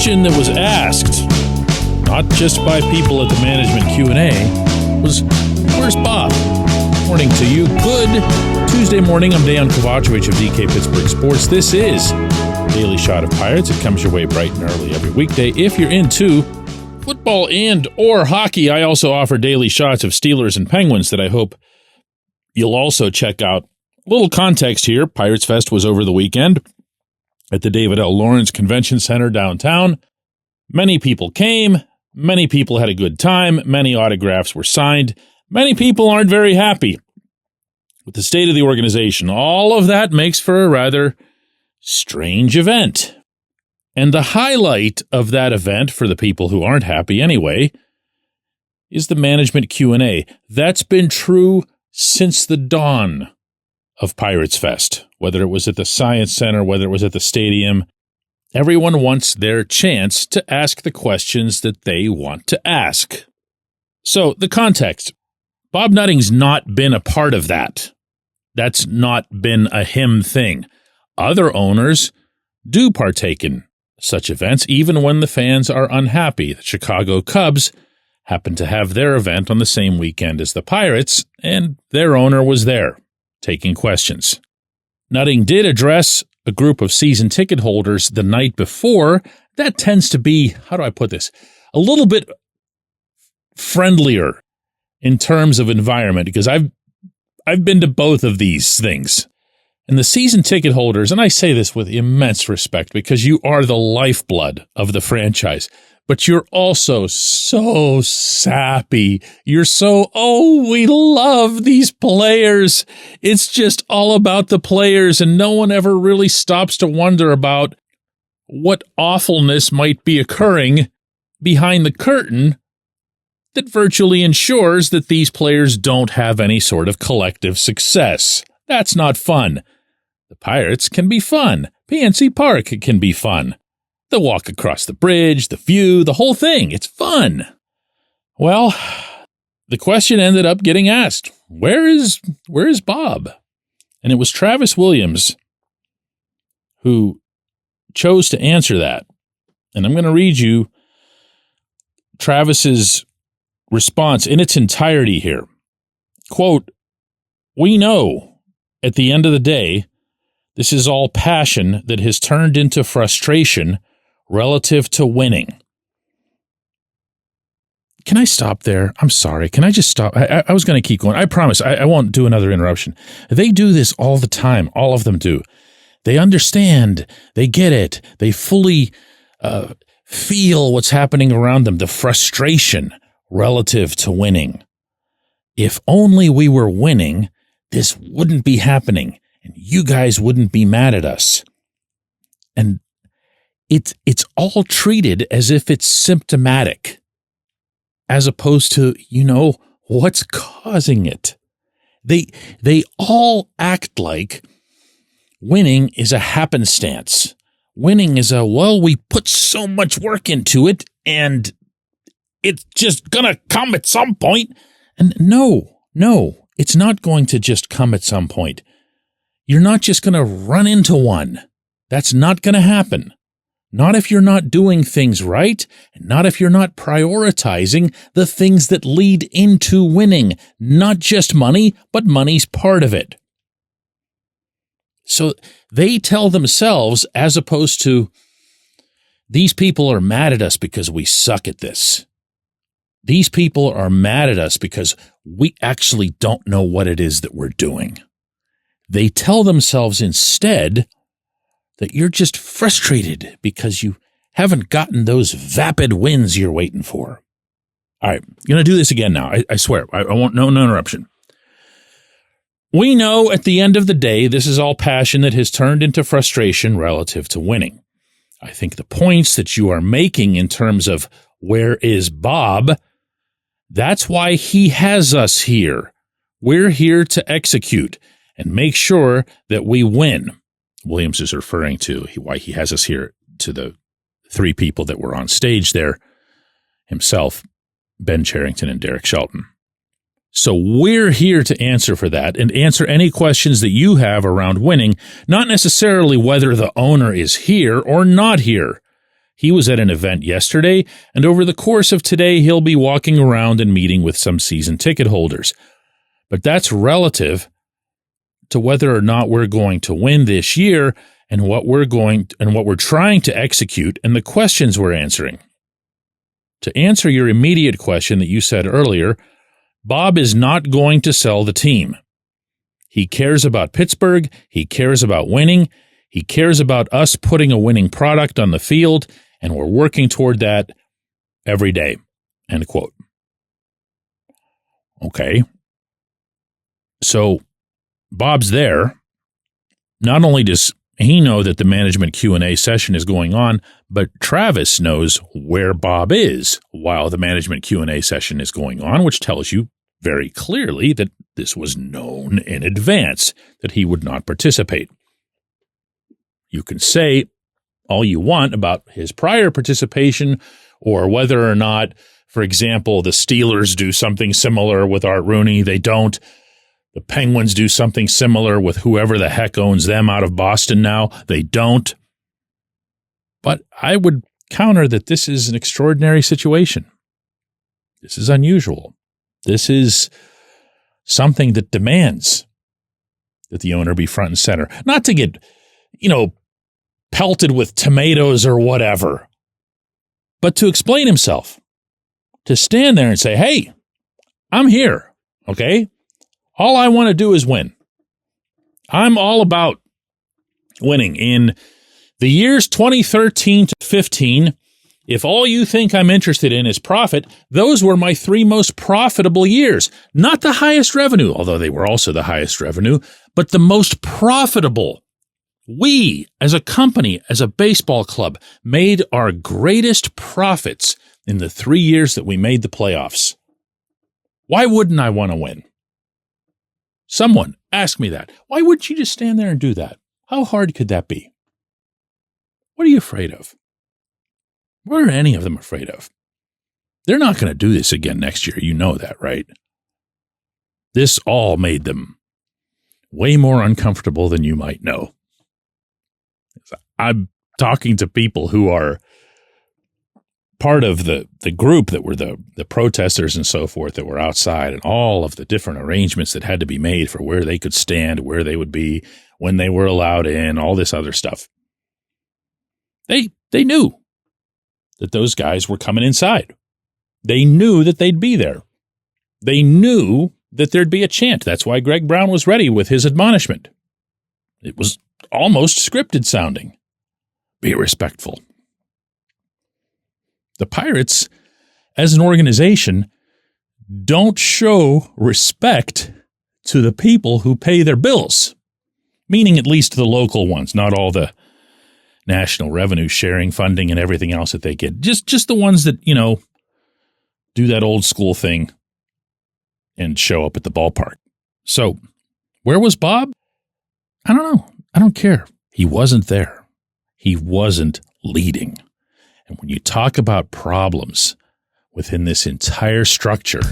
question that was asked, not just by people at the management Q&A, was, where's Bob? Morning to you. Good Tuesday morning. I'm Dejan Kovacevic of DK Pittsburgh Sports. This is Daily Shot of Pirates. It comes your way bright and early every weekday. If you're into football and or hockey, I also offer daily shots of Steelers and Penguins that I hope you'll also check out. A little context here. Pirates Fest was over the weekend at the David L. Lawrence Convention Center downtown. Many people came. Many people had a good time. Many autographs were signed. Many people aren't very happy with the state of the organization. All of that makes for a rather strange event. And the highlight of that event, for the people who aren't happy anyway, is the management Q&A. That's been true since the dawn of Pirates Fest, whether it was at the Science Center, whether it was at the stadium. Everyone wants their chance to ask the questions that they want to ask. So, the context. Bob Nutting's not been a part of that. That's not been a him thing. Other owners do partake in such events, even when the fans are unhappy. The Chicago Cubs happened to have their event on the same weekend as the Pirates, and their owner was there, taking questions. Nutting did address a group of season ticket holders the night before. That tends to be, how do I put this, a little bit friendlier in terms of environment, because I've been to both of these things. And the season ticket holders, and I say this with immense respect because you are the lifeblood of the franchise, but you're also so sappy. You're so, we love these players. It's just all about the players, and no one ever really stops to wonder about what awfulness might be occurring behind the curtain that virtually ensures that these players don't have any sort of collective success. That's not fun. The Pirates can be fun. PNC Park can be fun. The walk across the bridge, the view, the whole thing. It's fun. Well, the question ended up getting asked, where is Bob? And it was Travis Williams who chose to answer that. And I'm going to read you Travis's response in its entirety here. Quote, "We know at the end of the day, this is all passion that has turned into frustration relative to winning." Can I stop there? I'm sorry. Can I just stop? I was going to keep going. I promise I won't do another interruption. They do this all the time. All of them do. They understand. They get it. They fully feel what's happening around them, the frustration relative to winning. If only we were winning, this wouldn't be happening, and you guys wouldn't be mad at us. And it's all treated as if it's symptomatic, as opposed to, what's causing it. They all act like winning is a happenstance. Winning is we put so much work into it, and it's just going to come at some point. And no, it's not going to just come at some point. You're not just going to run into one. That's not going to happen. Not if you're not doing things right, and not if you're not prioritizing the things that lead into winning. Not just money, but money's part of it. So they tell themselves, as opposed to, these people are mad at us because we suck at this. These people are mad at us because we actually don't know what it is that we're doing. They tell themselves instead that you're just frustrated because you haven't gotten those vapid wins you're waiting for. All right, I'm going to do this again now. I swear. I won't, no interruption. We know at the end of the day, this is all passion that has turned into frustration relative to winning. I think the points that you are making in terms of where is Bob, that's why he has us here. We're here to execute and make sure that we win. Williams is referring to why he has us here to the three people that were on stage there, himself, Ben Cherington, and Derek Shelton. So we're here to answer for that and answer any questions that you have around winning, not necessarily whether the owner is here or not here. He was at an event yesterday, and over the course of today, he'll be walking around and meeting with some season ticket holders. But that's relative to whether or not we're going to win this year and what we're trying to execute and the questions we're answering. To answer your immediate question that you said earlier, Bob is not going to sell the team. He cares about Pittsburgh. He cares about winning. He cares about us putting a winning product on the field, and we're working toward that every day. End quote. Okay. So Bob's there. Not only does he know that the management Q&A session is going on, but Travis knows where Bob is while the management Q&A session is going on, which tells you very clearly that this was known in advance that he would not participate. You can say all you want about his prior participation or whether or not, for example, the Steelers do something similar with Art Rooney. They don't. The Penguins do something similar with whoever the heck owns them out of Boston now. They don't. But I would counter that this is an extraordinary situation. This is unusual. This is something that demands that the owner be front and center. Not to get, pelted with tomatoes or whatever, but to explain himself. To stand there and say, hey, I'm here, okay? All I want to do is win. I'm all about winning. In the years 2013 to 15, if all you think I'm interested in is profit, those were my 3 most profitable years. Not the highest revenue, although they were also the highest revenue, but the most profitable. We, as a company, as a baseball club, made our greatest profits in the 3 years that we made the playoffs. Why wouldn't I want to win? Someone ask me that. Why wouldn't you just stand there and do that? How hard could that be? What are you afraid of? What are any of them afraid of? They're not going to do this again next year. You know that, right? This all made them way more uncomfortable than you might know. I'm talking to people who are part of the group that were the protesters and so forth that were outside, and all of the different arrangements that had to be made for where they could stand, where they would be, when they were allowed in, all this other stuff. They knew that those guys were coming inside. They knew that they'd be there. They knew that there'd be a chant. That's why Greg Brown was ready with his admonishment. It was almost scripted sounding. Be respectful. The Pirates, as an organization, don't show respect to the people who pay their bills, meaning at least the local ones, not all the national revenue sharing funding and everything else that they get. Just the ones that, do that old school thing and show up at the ballpark. So, where was Bob? I don't know. I don't care. He wasn't there. He wasn't leading. And when you talk about problems within this entire structure,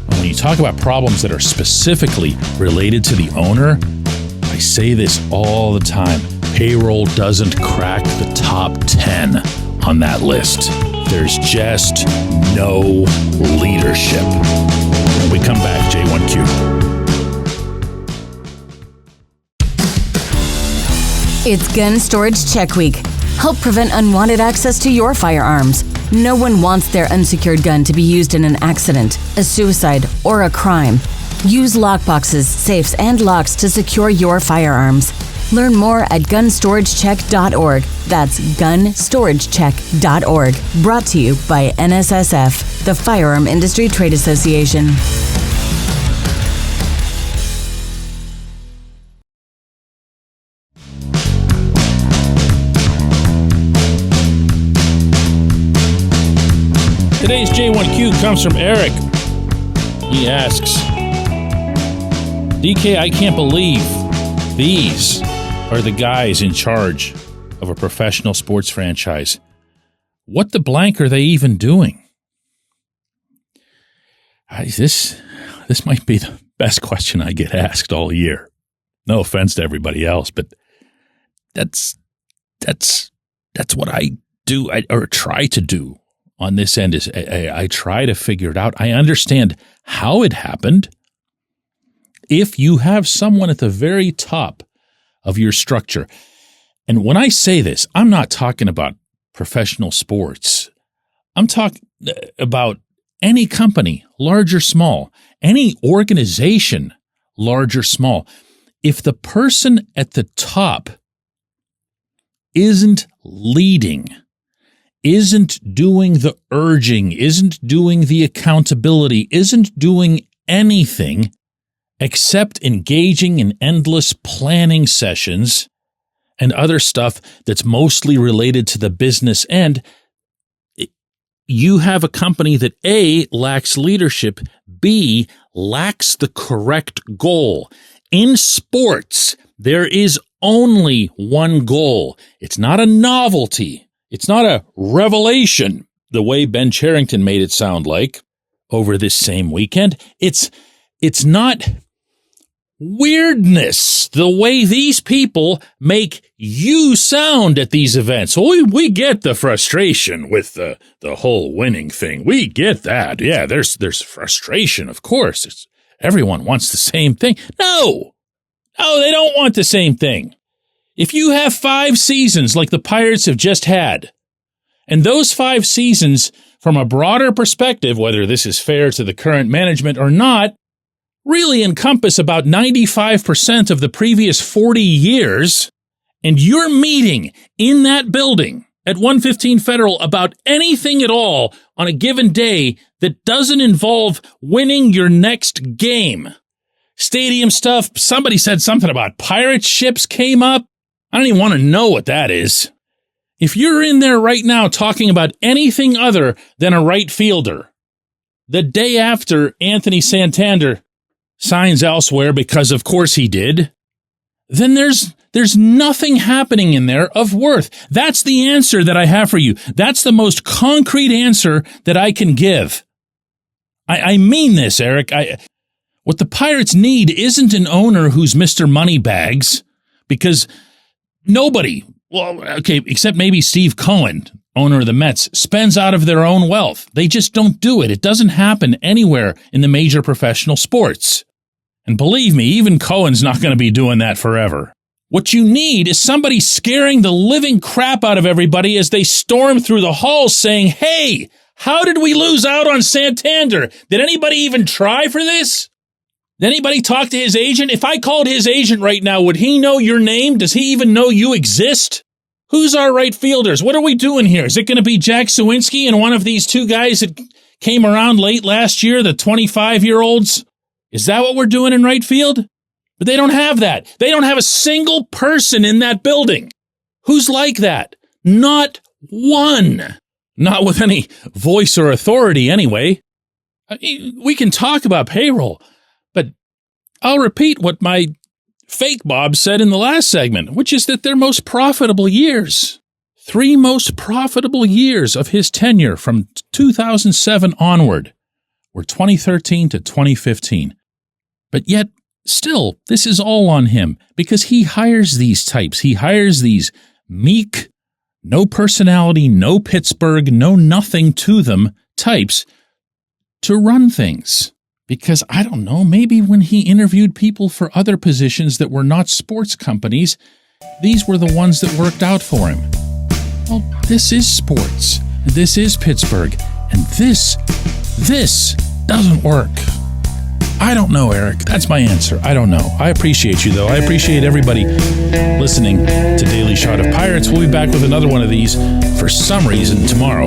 when you talk about problems that are specifically related to the owner, I say this all the time. Payroll doesn't crack the top 10 on that list. There's just no leadership. When we come back, J1Q. It's Gun Storage Check Week. Help prevent unwanted access to your firearms. No one wants their unsecured gun to be used in an accident, a suicide, or a crime. Use lockboxes, safes, and locks to secure your firearms. Learn more at gunstoragececk.org. That's gunstoragececk.org. Brought to you by NSSF, the Firearm Industry Trade Association. Today's J1Q comes from Eric. He asks, DK, I can't believe these are the guys in charge of a professional sports franchise. What the blank are they even doing? This might be the best question I get asked all year. No offense to everybody else, but that's what I do or try to do on this end is I try to figure it out. I understand how it happened. If you have someone at the very top of your structure, and when I say this, I'm not talking about professional sports. I'm talking about any company, large or small, any organization, large or small. If the person at the top isn't leading, isn't doing the urging, isn't doing the accountability, isn't doing anything except engaging in endless planning sessions and other stuff that's mostly related to the business end, you have a company that A, lacks leadership, B, lacks the correct goal. In sports, there is only one goal. It's not a novelty. It's not a revelation, the way Ben Cherington made it sound like over this same weekend. It's not weirdness, the way these people make you sound at these events. We get the frustration with the whole winning thing. We get that. Yeah, there's frustration, of course. Everyone wants the same thing. No, they don't want the same thing. If you have 5 seasons like the Pirates have just had, and those 5 seasons, from a broader perspective, whether this is fair to the current management or not, really encompass about 95% of the previous 40 years, and you're meeting in that building at 115 Federal about anything at all on a given day that doesn't involve winning your next game. Stadium stuff, somebody said something about pirate ships came up. I don't even want to know what that is. If you're in there right now talking about anything other than a right fielder, the day after Anthony Santander signs elsewhere, because of course he did, then there's nothing happening in there of worth. That's the answer that I have for you. That's the most concrete answer that I can give. I mean this, Eric. What the Pirates need isn't an owner who's Mr. Moneybags, because nobody, well, okay, except maybe Steve Cohen, owner of the Mets, spends out of their own wealth. They just don't do it. It doesn't happen anywhere in the major professional sports. And believe me, even Cohen's not going to be doing that forever. What you need is somebody scaring the living crap out of everybody as they storm through the halls saying, hey, how did we lose out on Santander? Did anybody even try for this? Did anybody talk to his agent? If I called his agent right now, would he know your name? Does he even know you exist? Who's our right fielders? What are we doing here? Is it going to be Jack Sawinski and one of these 2 guys that came around late last year, the 25-year-olds? Is that what we're doing in right field? But they don't have that. They don't have a single person in that building who's like that. Not one. Not with any voice or authority anyway. We can talk about payroll, but I'll repeat what my fake Bob said in the last segment, which is that their most profitable years, 3 most profitable years of his tenure from 2007 onward, were 2013 to 2015. But yet, still, this is all on him because he hires these types. He hires these meek, no personality, no Pittsburgh, no nothing to them types to run things. Because, I don't know, maybe when he interviewed people for other positions that were not sports companies, these were the ones that worked out for him. Well, this is sports. This is Pittsburgh. And this doesn't work. I don't know, Eric. That's my answer. I don't know. I appreciate you, though. I appreciate everybody listening to Daily Shot of Pirates. We'll be back with another one of these for some reason tomorrow.